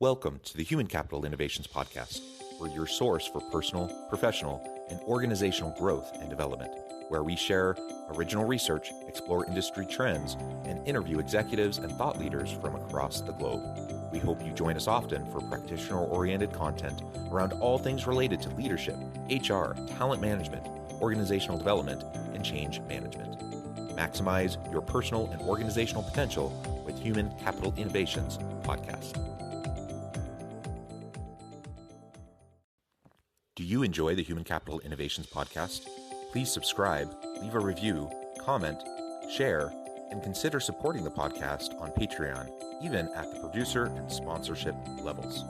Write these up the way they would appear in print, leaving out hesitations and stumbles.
Welcome to the Human Capital Innovations Podcast, where your source for personal, professional, and organizational growth and development, where we share original research, explore industry trends, and interview executives and thought leaders from across the globe. We hope you join us often for practitioner-oriented content around all things related to leadership, HR, talent management, organizational development, and change management. Maximize your personal and organizational potential with Human Capital Innovations Podcast. Do you enjoy the Human Capital Innovations Podcast? Please subscribe, leave a review, comment, share, and consider supporting the podcast on Patreon, even at the producer and sponsorship levels.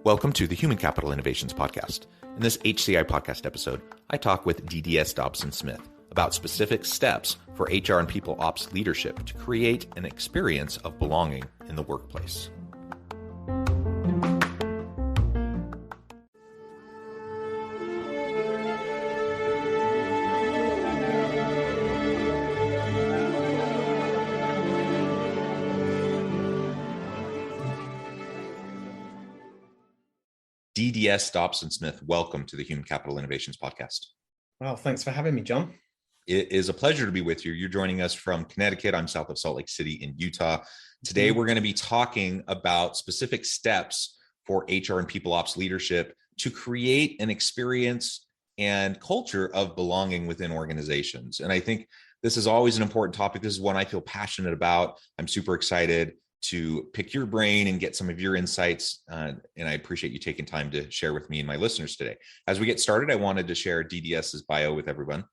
Welcome to the Human Capital Innovations Podcast. In this HCI Podcast episode, I talk with DDS Dobson Smith about specific steps for HR and people ops leadership to create an experience of belonging in the workplace. DDS Dobson Smith, welcome to the Human Capital Innovations Podcast. Well, thanks for having me, John. It is a pleasure to be with you. You're joining us from Connecticut. I'm south of Salt Lake City in Utah. Today, we're going to be talking about specific steps for HR and people ops leadership to create an experience and culture of belonging within organizations. And I think this is always an important topic. This is one I feel passionate about. I'm super excited to pick your brain and get some of your insights. And I appreciate you taking time to share with me and my listeners today. As we get started, I wanted to share DDS's bio with everyone.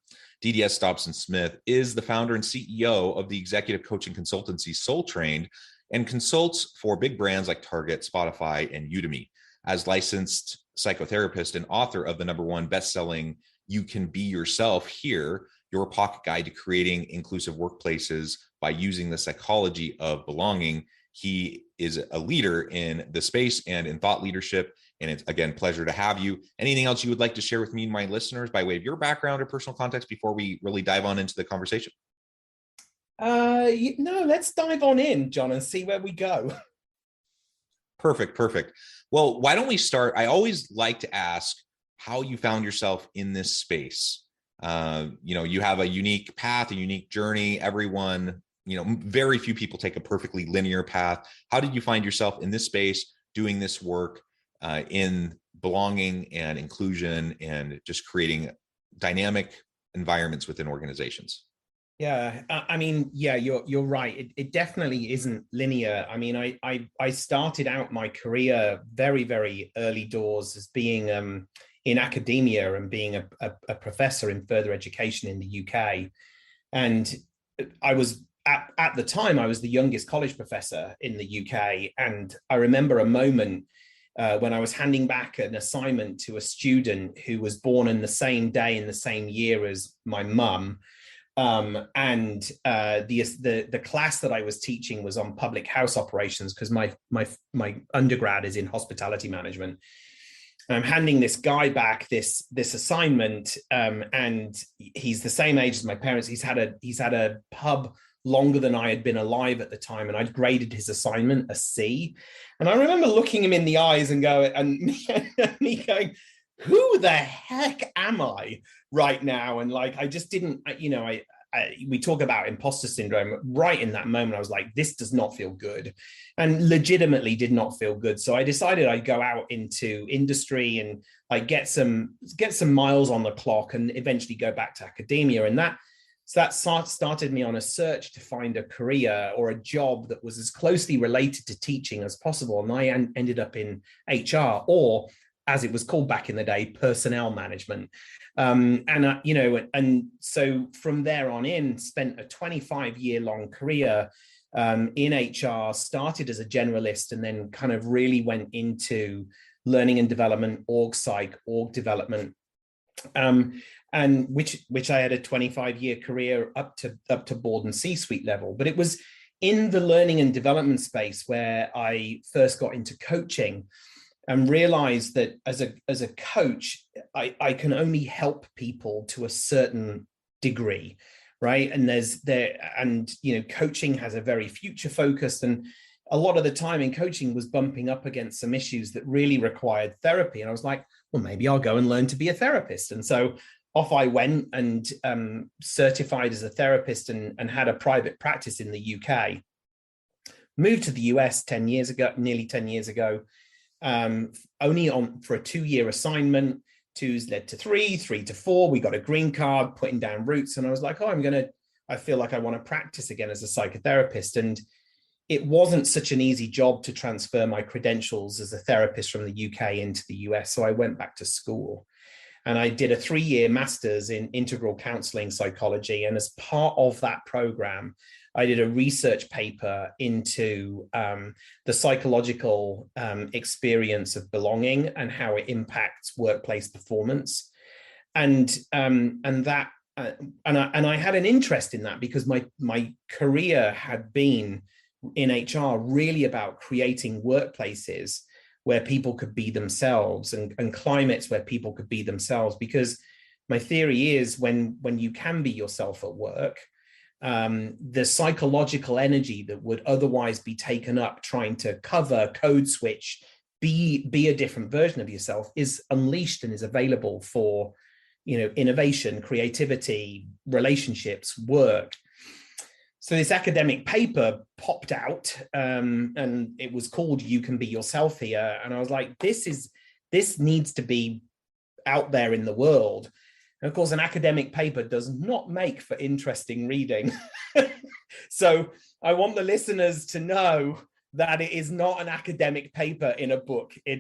DDS Dobson Smith is the founder and CEO of the executive coaching consultancy Soul Trained and consults for big brands like Target, Spotify, and Udemy. As licensed psychotherapist and author of the #1 best-selling You Can Be Yourself Here, Your Pocket Guide to Creating Inclusive Workplaces by Using the Psychology of Belonging, he is a leader in the space and in thought leadership. And it's, again, pleasure to have you. Anything else you would like to share with me and my listeners by way of your background or personal context before we really dive on into the conversation? No, let's dive on in, John, and see where we go. Perfect. Well, why don't we start? I always like to ask how you found yourself in this space. You have a unique path, a unique journey. Everyone, very few people take a perfectly linear path. How did you find yourself in this space doing this work in belonging and inclusion and just creating dynamic environments within organizations? Yeah, you're right. It definitely isn't linear. I mean, I started out my career very, very early doors as being in academia and being a professor in further education in the UK. And I was at the time, I was the youngest college professor in the UK. And I remember a moment when I was handing back an assignment to a student who was born in the same day in the same year as my mum. The class that I was teaching was on public house operations because my undergrad is in hospitality management. And I'm handing this guy back this assignment, and he's the same age as my parents. He's had a pub longer than I had been alive at the time, and I'd graded his assignment a C. And I remember looking him in the eyes and me going, who the heck am I right now? And I just didn't, we talk about imposter syndrome. Right in that moment, I was like, this does not feel good, and legitimately did not feel good. So I decided I'd go out into industry and I'd get some miles on the clock and eventually go back to academia. And that started me on a search to find a career or a job that was as closely related to teaching as possible. And I ended up in HR, or as it was called back in the day, personnel management. And so from there on in, spent a 25-year-long career in HR, started as a generalist, and then kind of really went into learning and development, org psych, org development, and which I had a 25-year career up to board and C-suite level. But it was in the learning and development space where I first got into coaching. and realized that as a coach, I can only help people to a certain degree, right? And coaching has a very future focused, and a lot of the time in coaching was bumping up against some issues that really required therapy. And I was like, well, maybe I'll go and learn to be a therapist. And so off I went and certified as a therapist and had a private practice in the UK. Moved to the US nearly 10 years ago, only for a 2-year assignment. 2's led to 3 to 4. We got a green card, putting down roots. And I was like, I feel like I want to practice again as a psychotherapist. And it wasn't such an easy job to transfer my credentials as a therapist from the UK into the US. So I went back to school and I did a 3-year master's in integral counseling psychology. And as part of that program, I did a research paper into the psychological experience of belonging and how it impacts workplace performance. And I had an interest in that because my career had been in HR really about creating workplaces where people could be themselves and climates where people could be themselves. Because my theory is when you can be yourself at work, the psychological energy that would otherwise be taken up trying to cover, code switch, be a different version of yourself is unleashed and is available for, innovation, creativity, relationships, work. So this academic paper popped out, and it was called "You Can Be Yourself Here." And I was like, this needs to be out there in the world. And of course, an academic paper does not make for interesting reading. So I want the listeners to know that it is not an academic paper in a book. It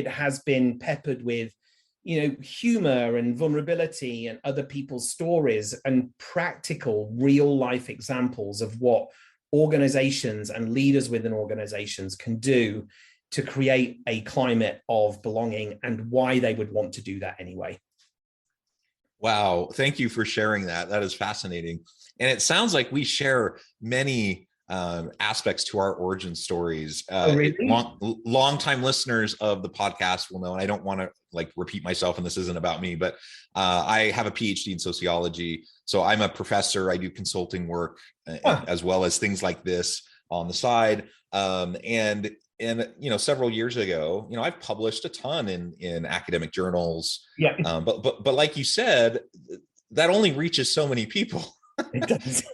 has been peppered with, humor and vulnerability and other people's stories and practical real life examples of what organizations and leaders within organizations can do to create a climate of belonging and why they would want to do that anyway. Wow. Thank you for sharing that. That is fascinating. And it sounds like we share many aspects to our origin stories. Oh, really? Long-time listeners of the podcast will know, and I don't want to repeat myself, and this isn't about me, but I have a PhD in sociology. So I'm a professor. I do consulting work as well as things like this on the side. And several years ago, I've published a ton in academic journals. Yeah. But like you said, that only reaches so many people. It does.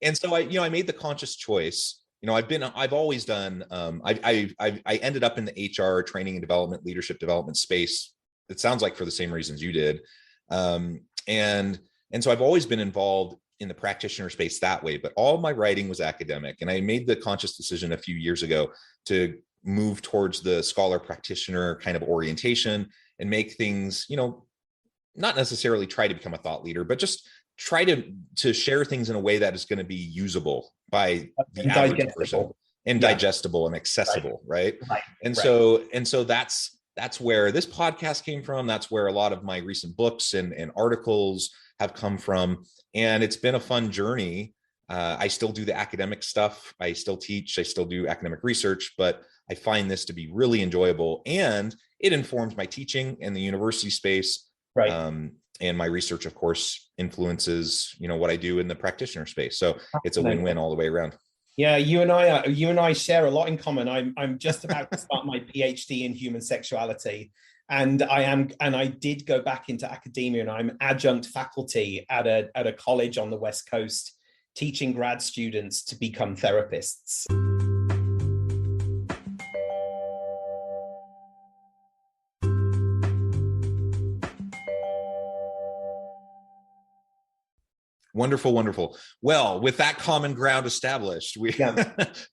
And so I made the conscious choice. I've always done. I ended up in the HR training and development, leadership development space. It sounds like for the same reasons you did, and so I've always been involved in the practitioner space that way. But all my writing was academic, and I made the conscious decision a few years ago to move towards the scholar practitioner kind of orientation and make things, not necessarily try to become a thought leader, but just try to share things in a way that is going to be usable by the average person and digestible and accessible. Right. And so that's where this podcast came from. That's where a lot of my recent books and articles have come from. And it's been a fun journey. I still do the academic stuff. I still teach, I still do academic research, but I find this to be really enjoyable, and it informs my teaching in the university space. Right. And my research, of course, influences, what I do in the practitioner space. So it's a win-win all the way around. Yeah, you and I share a lot in common. I'm just about to start my PhD in human sexuality, and I did go back into academia, and I'm adjunct faculty at a college on the West Coast, teaching grad students to become therapists. Wonderful, wonderful. Well, with that common ground established, we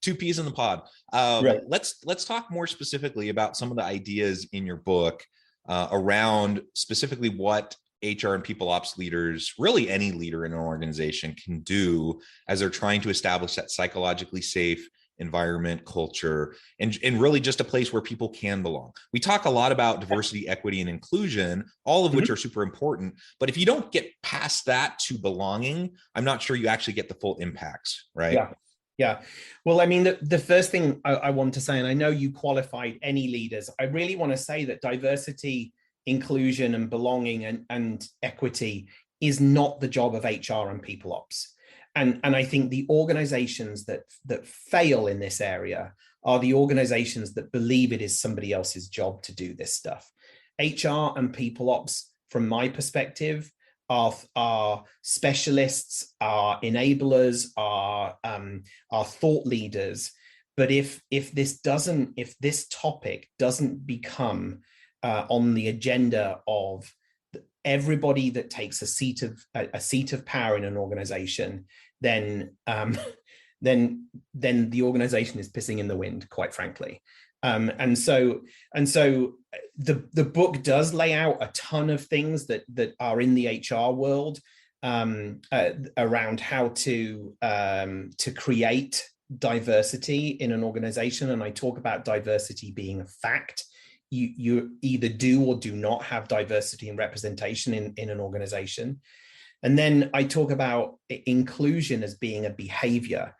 two peas in the pod. Right. Let's talk more specifically about some of the ideas in your book around specifically what HR and people ops leaders, really any leader in an organization, can do as they're trying to establish that psychologically safe environment, culture, and really just a place where people can belong. We talk a lot about diversity, equity, and inclusion, all of which are super important. But if you don't get past that to belonging, I'm not sure you actually get the full impacts, right? Yeah. Well, I mean, the first thing I want to say, and I know you qualified any leaders, I really want to say that diversity, inclusion, and belonging and equity is not the job of HR and people ops. And I think the organizations that fail in this area are the organizations that believe it is somebody else's job to do this stuff. HR and people ops, from my perspective, are specialists, are enablers, are thought leaders. But if this topic doesn't become on the agenda of everybody that takes a seat of power in an organization, then the organization is pissing in the wind, quite frankly. And so the book does lay out a ton of things that are in the HR world around how to create diversity in an organization. And I talk about diversity being a fact. You either do or do not have diversity and representation in an organization. And then I talk about inclusion as being a behavior,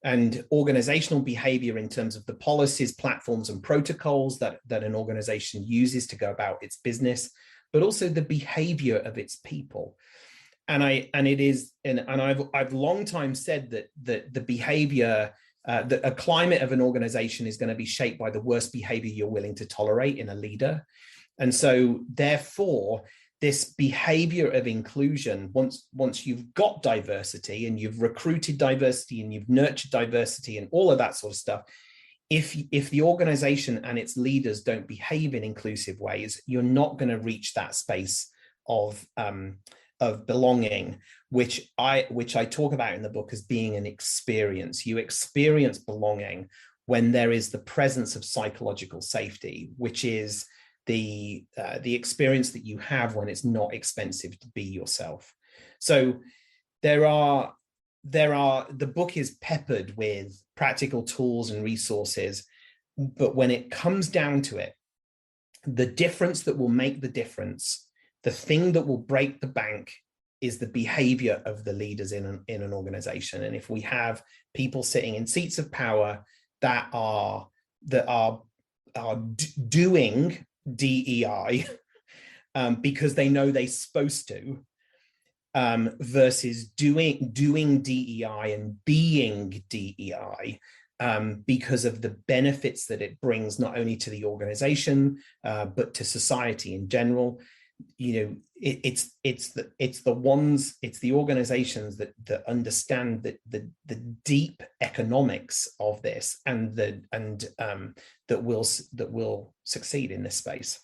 and organizational behavior in terms of the policies, platforms, and protocols that an organization uses to go about its business, but also the behavior of its people. And I've long time said that the behavior, that a climate of an organization is going to be shaped by the worst behavior you're willing to tolerate in a leader. And so therefore, this behavior of inclusion, once you've got diversity and you've recruited diversity and you've nurtured diversity and all of that sort of stuff, if the organization and its leaders don't behave in inclusive ways, you're not going to reach that space of belonging, which I talk about in the book as being an experience. You experience belonging when there is the presence of psychological safety, which is the experience that you have when it's not expensive to be yourself. So the book is peppered with practical tools and resources, but when it comes down to it, the difference that will make the difference, the thing that will break the bank, is the behavior of the leaders in an organization. And if we have people sitting in seats of power that are doing DEI because they know they're supposed to, versus doing DEI and being DEI because of the benefits that it brings not only to the organization but to society in general. It's the organizations that understand the deep economics of this and that will succeed in this space.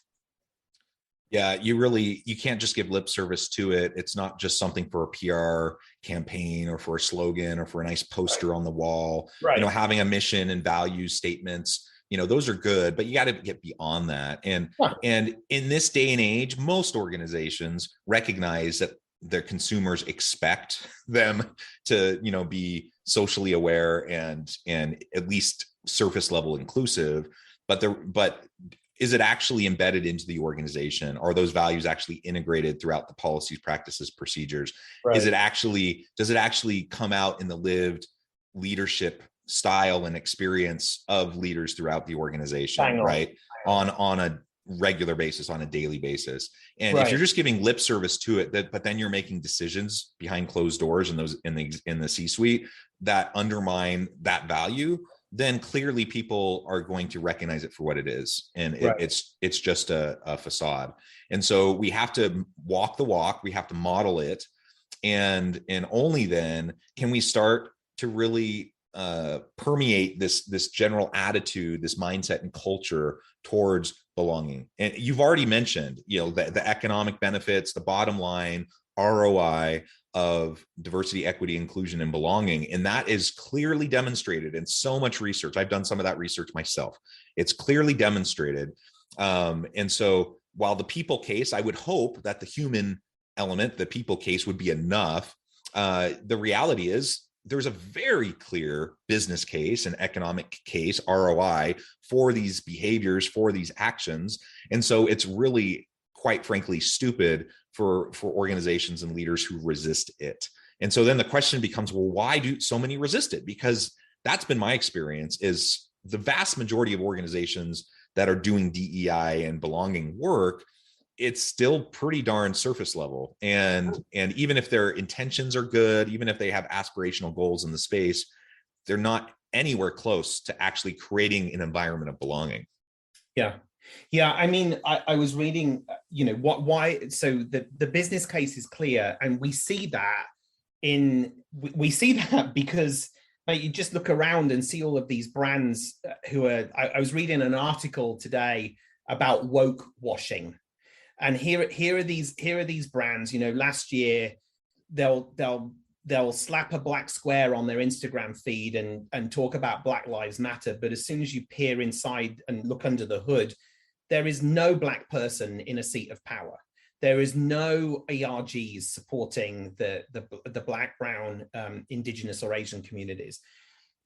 Yeah, you can't just give lip service to it. It's not just something for a PR campaign or for a slogan or for a nice poster on the wall. Right. Having a mission and value statements, those are good, but you got to get beyond that. And in this day and age, most organizations recognize that their consumers expect them to, be socially aware and at least surface level inclusive, but is it actually embedded into the organization? Are those values actually integrated throughout the policies, practices, procedures? Right. Does it actually come out in the lived leadership style and experience of leaders throughout the organization, right? On a regular basis, on a daily basis. And if you're just giving lip service to it, but then you're making decisions behind closed doors and those in the C-suite that undermine that value, then clearly people are going to recognize it for what it is. And it's just a facade. And so we have to walk the walk, we have to model it. And only then can we start to really permeate this general attitude, this mindset and culture towards belonging. And you've already mentioned, the economic benefits, the bottom line ROI of diversity, equity, inclusion, and belonging. And that is clearly demonstrated in so much research. I've done some of that research myself. It's clearly demonstrated. And so while the people case, I would hope that the human element, the people case, would be enough. The reality is there's a very clear business case and economic case, ROI, for these behaviors, for these actions. And so it's really, quite frankly, stupid for organizations and leaders who resist it. And so then the question becomes, well, why do so many resist it? Because that's been my experience, is the vast majority of organizations that are doing DEI and belonging work, it's still pretty darn surface level. And even if their intentions are good, even if they have aspirational goals in the space, they're not anywhere close to actually creating an environment of belonging. Yeah. Yeah. I mean, I was reading, why, so the business case is clear, and we see that because you just look around and see all of these brands who are, I was reading an article today about woke washing. And here are these brands, last year they'll slap a black square on their Instagram feed and talk about Black Lives Matter. But as soon as you peer inside and look under the hood, there is no Black person in a seat of power. There is no ARGs supporting the Black, Brown, Indigenous or Asian communities.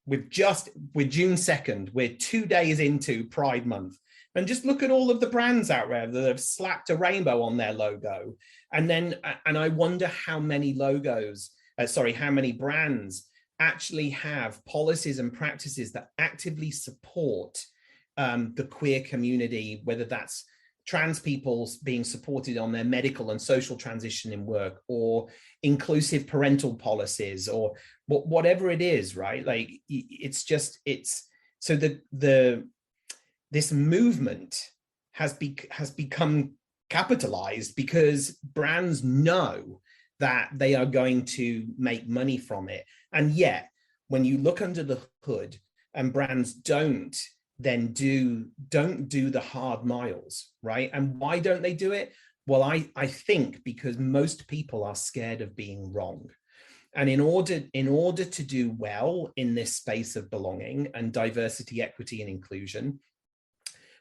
We're June 2nd, we're 2 days into Pride Month. And just look at all of the brands out there that have slapped a rainbow on their logo. And I wonder how many how many brands actually have policies and practices that actively support the queer community, whether that's trans people being supported on their medical and social transition in work, or inclusive parental policies, or whatever it is, right? Like this movement has become capitalized because brands know that they are going to make money from it. And yet, when you look under the hood and brands don't do the hard miles, right? And why don't they do it? Well, I think because most people are scared of being wrong. And in order to do well in this space of belonging and diversity, equity, and inclusion,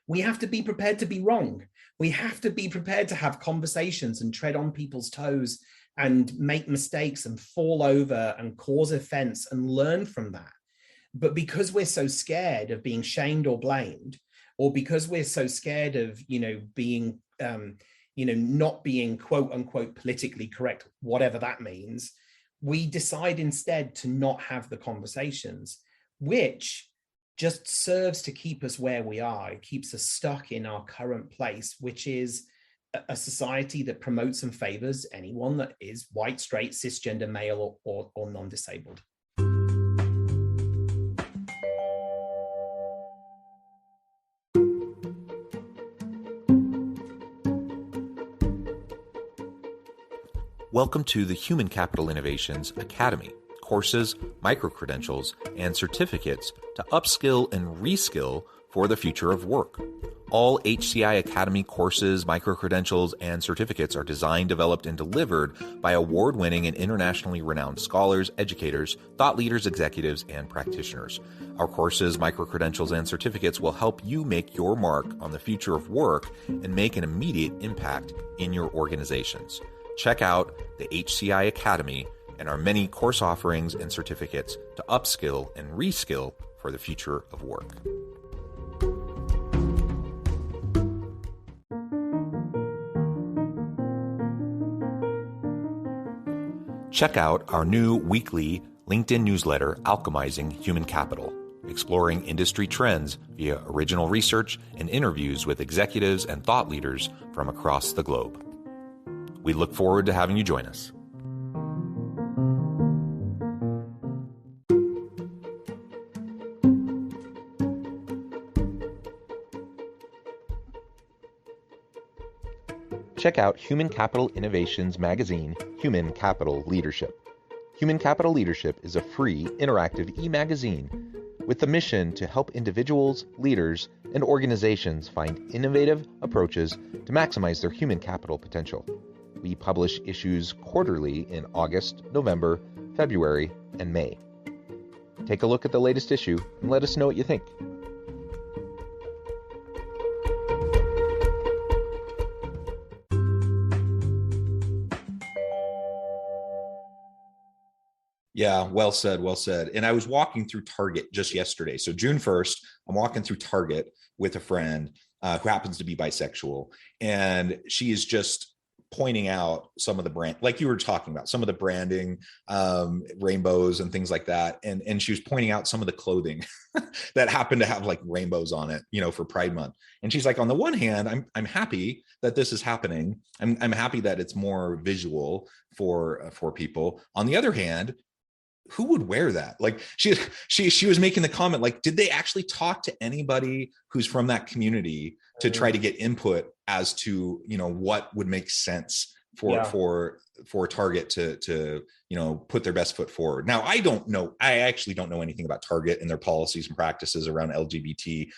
we have to be prepared to be wrong. We have to be prepared to have conversations and tread on people's toes and make mistakes and fall over and cause offense and learn from that. But because we're so scared of being shamed or blamed, or because we're so scared of, being, not being quote unquote politically correct, whatever that means, we decide instead to not have the conversations, which just serves to keep us where we are. It keeps us stuck in our current place, which is a society that promotes and favors anyone that is white, straight, cisgender, male, or non-disabled. Welcome to the Human Capital Innovations Academy. Courses, micro-credentials, and certificates to upskill and reskill for the future of work. All HCI Academy courses, micro-credentials, and certificates are designed, developed, and delivered by award-winning and internationally renowned scholars, educators, thought leaders, executives, and practitioners. Our courses, micro-credentials, and certificates will help you make your mark on the future of work and make an immediate impact in your organizations. Check out the HCI Academy and our many course offerings and certificates to upskill and reskill for the future of work. Check out our new weekly LinkedIn newsletter, Alchemizing Human Capital, exploring industry trends via original research and interviews with executives and thought leaders from across the globe. We look forward to having you join us. Check out Human Capital Innovations magazine, Human Capital Leadership. Human Capital Leadership is a free, interactive e-magazine with the mission to help individuals, leaders, and organizations find innovative approaches to maximize their human capital potential. We publish issues quarterly in August, November, February, and May. Take a look at the latest issue and let us know what you think. Yeah, well said, well said. And I was walking through Target just yesterday. So June 1st, I'm walking through Target with a friend who happens to be bisexual. And she is just pointing out some of the brand, like you were talking about, some of the branding, rainbows and things like that. And she was pointing out some of the clothing that happened to have like rainbows on it, for Pride Month. And she's like, on the one hand, I'm happy that this is happening. I'm happy that it's more visual for people. On the other hand, who would wear that? Like she was making the comment, like, did they actually talk to anybody who's from that community to try to get input as to, what would make sense for Target to put their best foot forward. Now, I actually don't know anything about Target and their policies and practices around LGBTQ+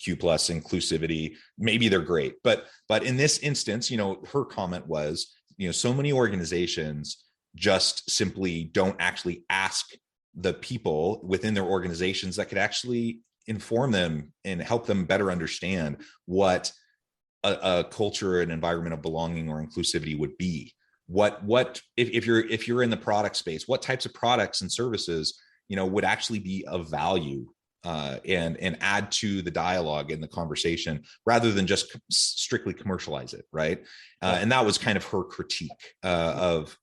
inclusivity. Maybe they're great, but in this instance, her comment was, so many organizations just simply don't actually ask the people within their organizations that could actually inform them and help them better understand what a culture and environment of belonging or inclusivity would be. What if you're in the product space, what types of products and services would actually be of value and add to the dialogue and the conversation rather than just strictly commercialize it, right? And that was kind of her critique of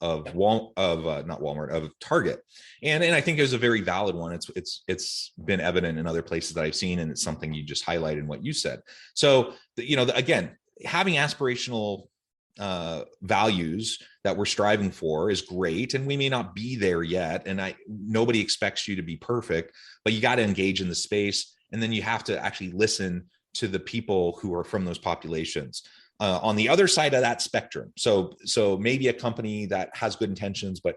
Target, and I think it was a very valid one. It's been evident in other places that I've seen, and it's something you just highlighted in what you said. So again, having aspirational values that we're striving for is great, and we may not be there yet, and nobody expects you to be perfect, but you got to engage in the space, and then you have to actually listen to the people who are from those populations. On the other side of that spectrum, so maybe a company that has good intentions but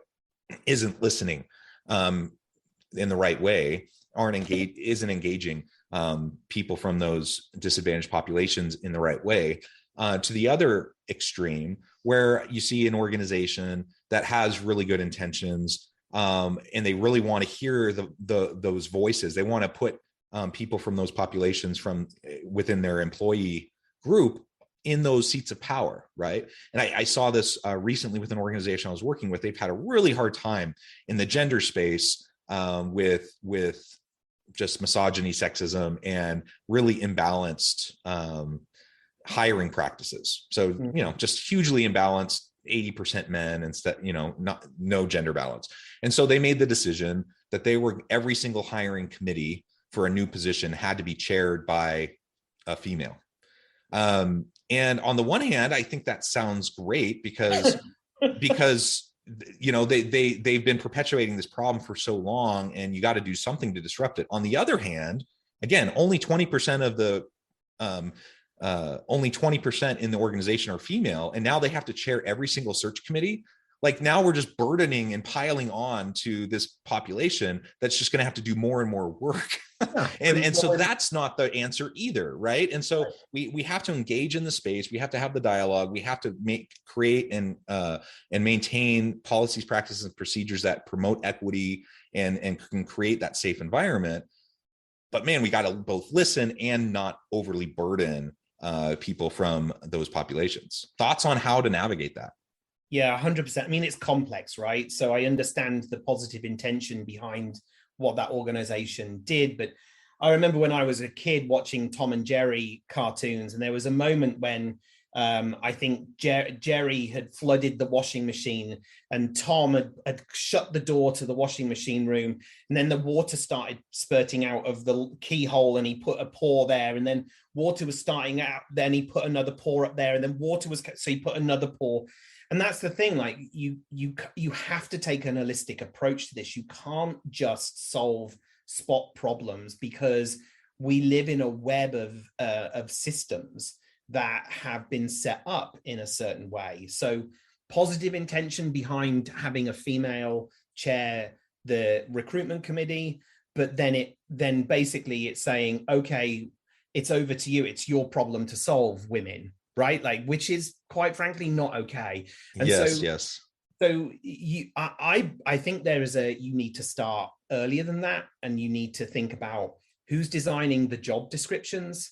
isn't listening in the right way, isn't engaging people from those disadvantaged populations in the right way. To the other extreme, where you see an organization that has really good intentions, and they really want to hear those voices. They want to put people from those populations from within their employee group in those seats of power, right? And I saw this recently with an organization I was working with. They've had a really hard time in the gender space with just misogyny, sexism, and really imbalanced hiring practices. So, just hugely imbalanced, 80% men instead, no gender balance. And so they made the decision that every single hiring committee for a new position had to be chaired by a female. And on the one hand, I think that sounds great because they've been perpetuating this problem for so long, and you got to do something to disrupt it. On the other hand, again, only 20% of the only 20% in the organization are female, and now they have to chair every single search committee. Like, now we're just burdening and piling on to this population that's just going to have to do more and more work. and so that's not the answer either, right? And so we have to engage in the space. We have to have the dialogue. We have to create and maintain policies, practices, and procedures that promote equity and can create that safe environment. But man, we got to both listen and not overly burden people from those populations. Thoughts on how to navigate that? Yeah, 100%. I mean, it's complex, right? So I understand the positive intention behind what that organization did. But I remember when I was a kid watching Tom and Jerry cartoons, and there was a moment when I think Jerry had flooded the washing machine, and Tom had shut the door to the washing machine room, and then the water started spurting out of the keyhole, and he put a pour there, and then water was starting out, then he put another pour up there, and then so he put another pour. And that's the thing, like you have to take an holistic approach to this. You can't just solve spot problems, because we live in a web of systems that have been set up in a certain way. So positive intention behind having a female chair the recruitment committee, but then basically it's saying, okay, it's over to you. It's your problem to solve, women, right? Like, which is quite frankly not okay. And yes. So I think you need to start earlier than that, and you need to think about who's designing the job descriptions,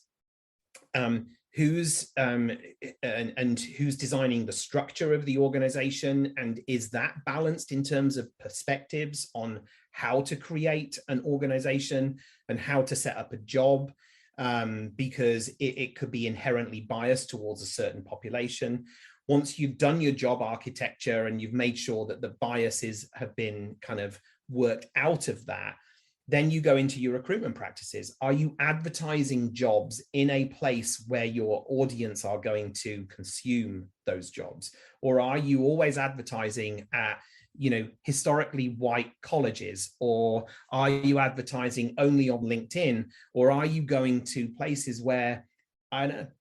who's designing the structure of the organization, and is that balanced in terms of perspectives on how to create an organization and how to set up a job, because it could be inherently biased towards a certain population. once you've done your job architecture and you've made sure that the biases have been kind of worked out of that, then you go into your recruitment practices. Are you advertising jobs in a place where your audience are going to consume those jobs? Or are you always advertising at, historically white colleges? Or are you advertising only on LinkedIn? Or are you going to places where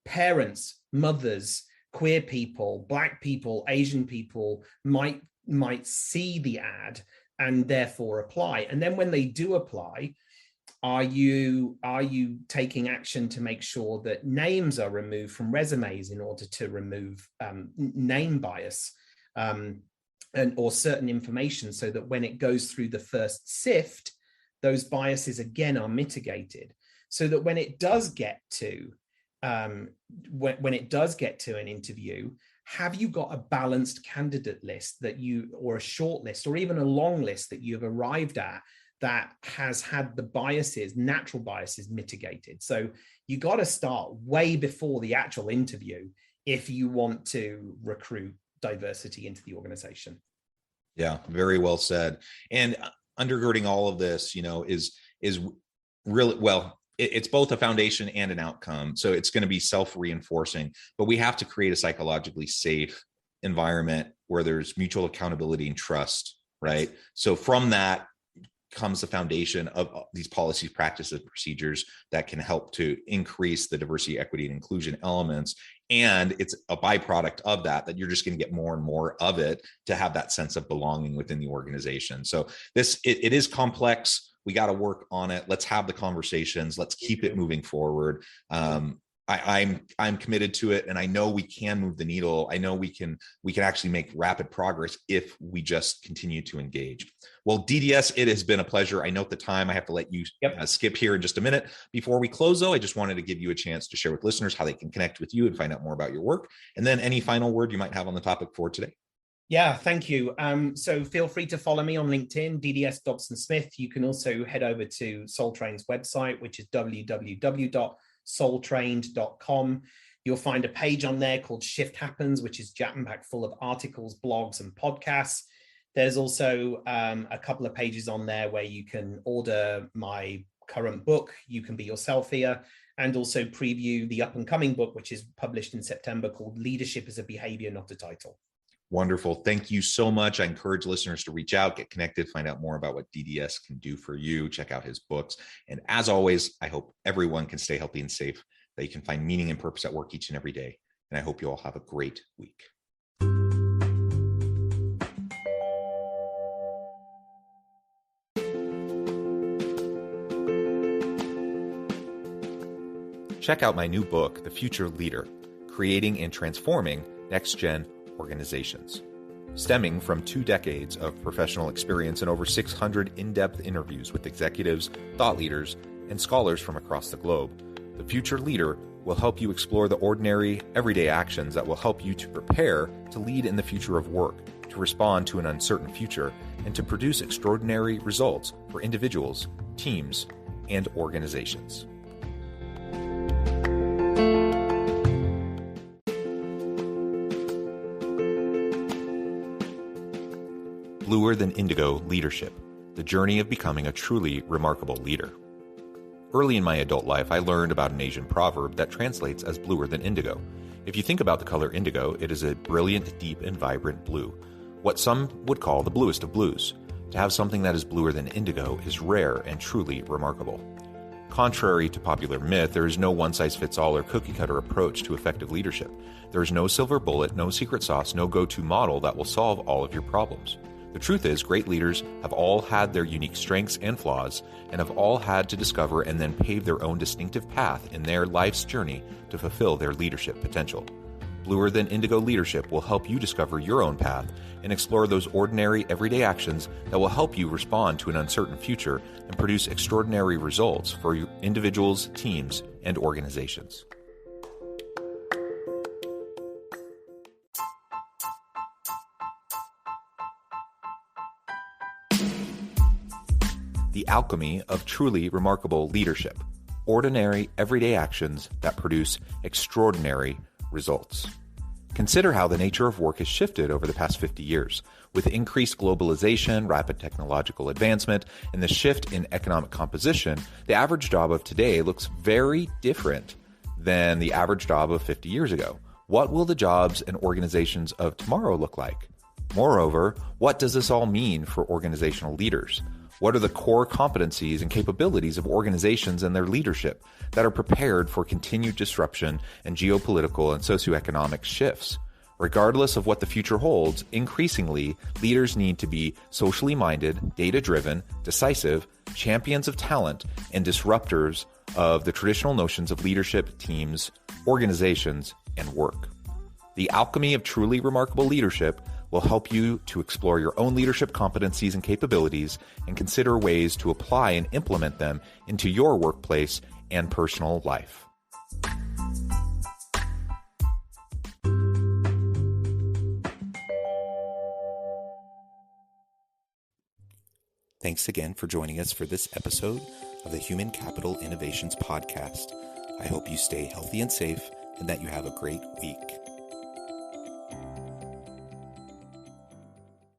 parents, mothers, queer people, Black people, Asian people might see the ad and therefore apply? And then when they do apply, are you taking action to make sure that names are removed from resumes in order to remove name bias or certain information, so that when it goes through the first sift, those biases again are mitigated, so that when it does get to when it does get to an interview, have you got a balanced candidate list or a short list, or even a long list that you've arrived at that has had the natural biases mitigated? So you got to start way before the actual interview if you want to recruit diversity into the organization. Yeah, very well said. And undergirding all of this, is really, well, it's both a foundation and an outcome. So it's going to be self-reinforcing, but we have to create a psychologically safe environment where there's mutual accountability and trust, right? So from that comes the foundation of these policies, practices, procedures that can help to increase the diversity, equity, and inclusion elements. And it's a byproduct of that you're just going to get more and more of it to have that sense of belonging within the organization. So it is complex. We got to work on it. Let's have the conversations. Let's keep it moving forward. I'm committed to it, and I know we can move the needle. I know we can actually make rapid progress if we just continue to engage. Well, DDS, it has been a pleasure. I note the time. I have to let you skip here in just a minute. Before we close, though, I just wanted to give you a chance to share with listeners how they can connect with you and find out more about your work, and then any final word you might have on the topic for today. Yeah, thank you. So feel free to follow me on LinkedIn, DDS Dobson Smith. You can also head over to Soul Train's website, which is www.soultrained.com. You'll find a page on there called Shift Happens, which is jam-packed full of articles, blogs, and podcasts. There's also a couple of pages on there where you can order my current book, You Can Be Yourself Here, and also preview the up-and-coming book, which is published in September, called Leadership is a Behavior, Not a Title. Wonderful. Thank you so much. I encourage listeners to reach out, get connected, find out more about what DDS can do for you, check out his books. And as always, I hope everyone can stay healthy and safe, that you can find meaning and purpose at work each and every day. And I hope you all have a great week. Check out my new book, The Future Leader, Creating and Transforming Next-Gen Organizations. Stemming from 2 decades of professional experience and over 600 in-depth interviews with executives, thought leaders, and scholars from across the globe, The Future Leader will help you explore the ordinary, everyday actions that will help you to prepare to lead in the future of work, to respond to an uncertain future, and to produce extraordinary results for individuals, teams, and organizations. Bluer Than Indigo Leadership, the journey of becoming a truly remarkable leader. Early in my adult life, I learned about an Asian proverb that translates as bluer than indigo. If you think about the color indigo, it is a brilliant, deep, and vibrant blue, what some would call the bluest of blues. To have something that is bluer than indigo is rare and truly remarkable. Contrary to popular myth, there is no one-size-fits-all or cookie-cutter approach to effective leadership. There is no silver bullet, no secret sauce, no go-to model that will solve all of your problems. The truth is, great leaders have all had their unique strengths and flaws, and have all had to discover and then pave their own distinctive path in their life's journey to fulfill their leadership potential. Bluer Than Indigo Leadership will help you discover your own path and explore those ordinary, everyday actions that will help you respond to an uncertain future and produce extraordinary results for individuals, teams, and organizations. The Alchemy of Truly Remarkable Leadership. Ordinary, everyday actions that produce extraordinary results. Consider how the nature of work has shifted over the past 50 years. With increased globalization, rapid technological advancement, and the shift in economic composition, the average job of today looks very different than the average job of 50 years ago. What will the jobs and organizations of tomorrow look like? Moreover, what does this all mean for organizational leaders? What are the core competencies and capabilities of organizations and their leadership that are prepared for continued disruption and geopolitical and socioeconomic shifts? Regardless of what the future holds, increasingly, leaders need to be socially minded, data-driven, decisive, champions of talent, and disruptors of the traditional notions of leadership, teams, organizations, and work. The Alchemy of Truly Remarkable Leadership will help you to explore your own leadership competencies and capabilities and consider ways to apply and implement them into your workplace and personal life. Thanks again for joining us for this episode of the Human Capital Innovations Podcast. I hope you stay healthy and safe and that you have a great week.